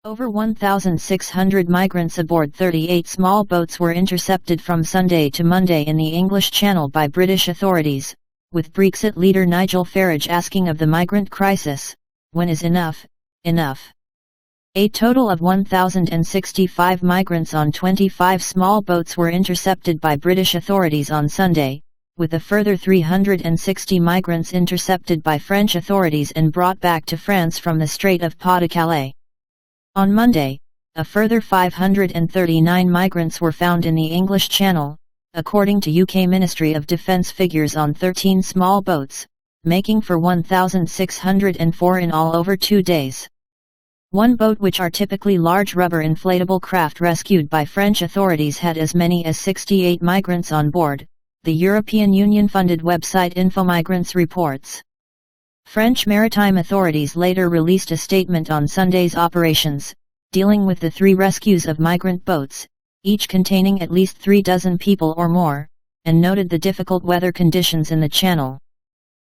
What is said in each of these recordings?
Over 1,600 migrants aboard 38 small boats were intercepted from Sunday to Monday in the English Channel by British authorities, with Brexit leader Nigel Farage asking of the migrant crisis, "When is enough, enough?" A total of 1,065 migrants on 25 small boats were intercepted by British authorities on Sunday, with a further 360 migrants intercepted by French authorities and brought back to France from the Strait of Pas-de-Calais. On Monday, a further 539 migrants were found in the English Channel, according to UK Ministry of Defence figures on 13 small boats, making for 1,604 in all over 2 days. One boat, which are typically large rubber inflatable craft rescued by French authorities, had as many as 68 migrants on board, the European Union-funded website InfoMigrants reports. French maritime authorities later released a statement on Sunday's operations, dealing with the 3 rescues of migrant boats, each containing at least 3 dozen people or more, and noted the difficult weather conditions in the Channel.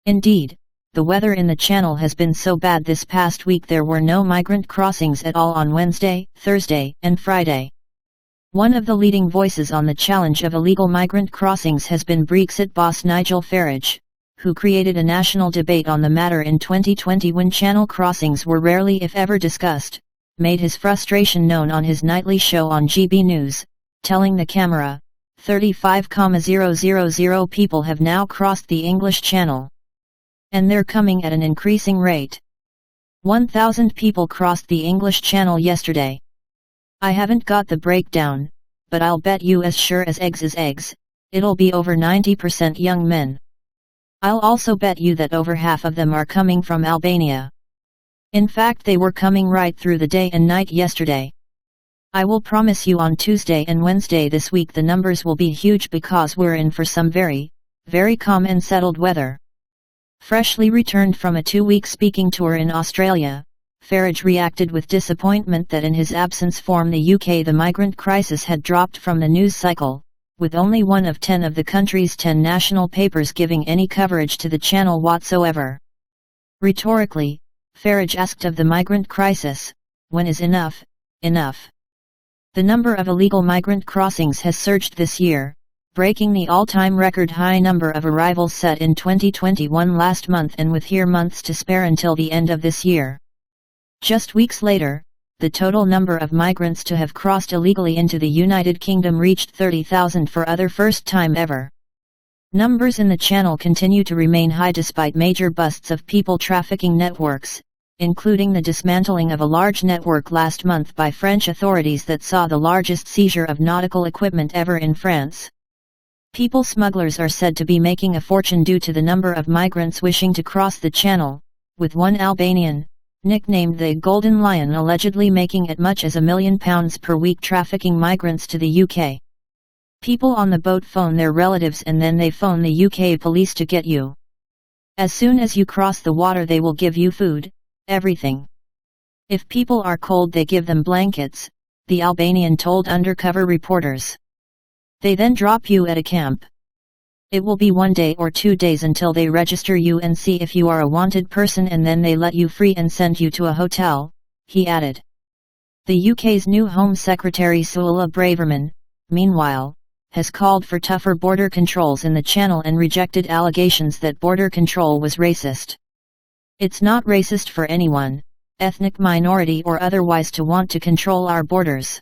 Indeed, the weather in the Channel has been so bad this past week there were no migrant crossings at all on Wednesday, Thursday, and Friday. One of the leading voices on the challenge of illegal migrant crossings has been Brexit boss Nigel Farage, who created a national debate on the matter in 2020 when Channel crossings were rarely if ever discussed, made his frustration known on his nightly show on GB News, telling the camera, 35,000 people have now crossed the English Channel. And they're coming at an increasing rate. 1,000 people crossed the English Channel yesterday. I haven't got the breakdown, but I'll bet you as sure as eggs is eggs, it'll be over 90% young men. I'll also bet you that over half of them are coming from Albania. In fact, they were coming right through the day and night yesterday. I will promise you on Tuesday and Wednesday this week the numbers will be huge because we're in for some very, very calm and settled weather. Freshly returned from a 2-week speaking tour in Australia, Farage reacted with disappointment that in his absence from the UK the migrant crisis had dropped from the news cycle, with only 1 of 10 of the country's 10 national papers giving any coverage to the Channel whatsoever. Rhetorically, Farage asked of the migrant crisis, "When is enough, enough?" The number of illegal migrant crossings has surged this year, breaking the all-time record high number of arrivals set in 2021 last month, and with here months to spare until the end of this year. Just weeks later, the total number of migrants to have crossed illegally into the United Kingdom reached 30,000 for other first time ever. Numbers in the Channel continue to remain high despite major busts of people trafficking networks, including the dismantling of a large network last month by French authorities that saw the largest seizure of nautical equipment ever in France. People smugglers are said to be making a fortune due to the number of migrants wishing to cross the Channel, with one Albanian, nicknamed the Golden Lion, allegedly making as much as £1 million per week trafficking migrants to the UK. People on the boat phone their relatives and then they phone the UK police to get you. As soon as you cross the water they will give you food, everything. If people are cold they give them blankets, the Albanian told undercover reporters. They then drop you at a camp. It will be 1 day or 2 days until they register you and see if you are a wanted person, and then they let you free and send you to a hotel, he added. The UK's new Home Secretary Suella Braverman, meanwhile, has called for tougher border controls in the Channel and rejected allegations that border control was racist. It's not racist for anyone, ethnic minority or otherwise, to want to control our borders.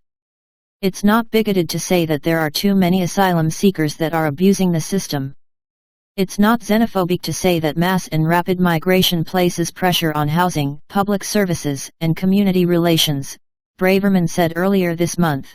It's not bigoted to say that there are too many asylum seekers that are abusing the system. It's not xenophobic to say that mass and rapid migration places pressure on housing, public services, and community relations, Braverman said earlier this month.